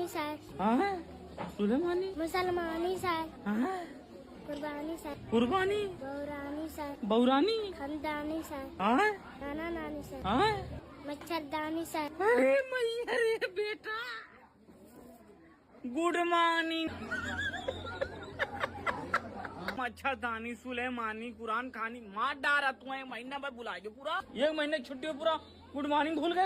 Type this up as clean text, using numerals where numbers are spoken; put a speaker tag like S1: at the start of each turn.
S1: Sir.
S2: हाँ सुलेमानी।
S1: मुसलमानी sir.
S2: हाँ
S1: कुर्बानी सर।
S2: कुर्बानी।
S1: बौरानी सर।
S2: बौरानी।
S1: खानदानी सर।
S2: हाँ
S1: नाना नानी सर।
S2: हाँ।
S1: मच्छरदानी सर।
S2: अरे मैया रे बेटा, गुड मॉर्निंग। मच्छरदानी, सुलेमानी, कुरान खानी, मार डारा तू। महीना में बुला के पूरा 1 महीने छुट्टी में पूरा गुड मॉर्निंग भूल गए।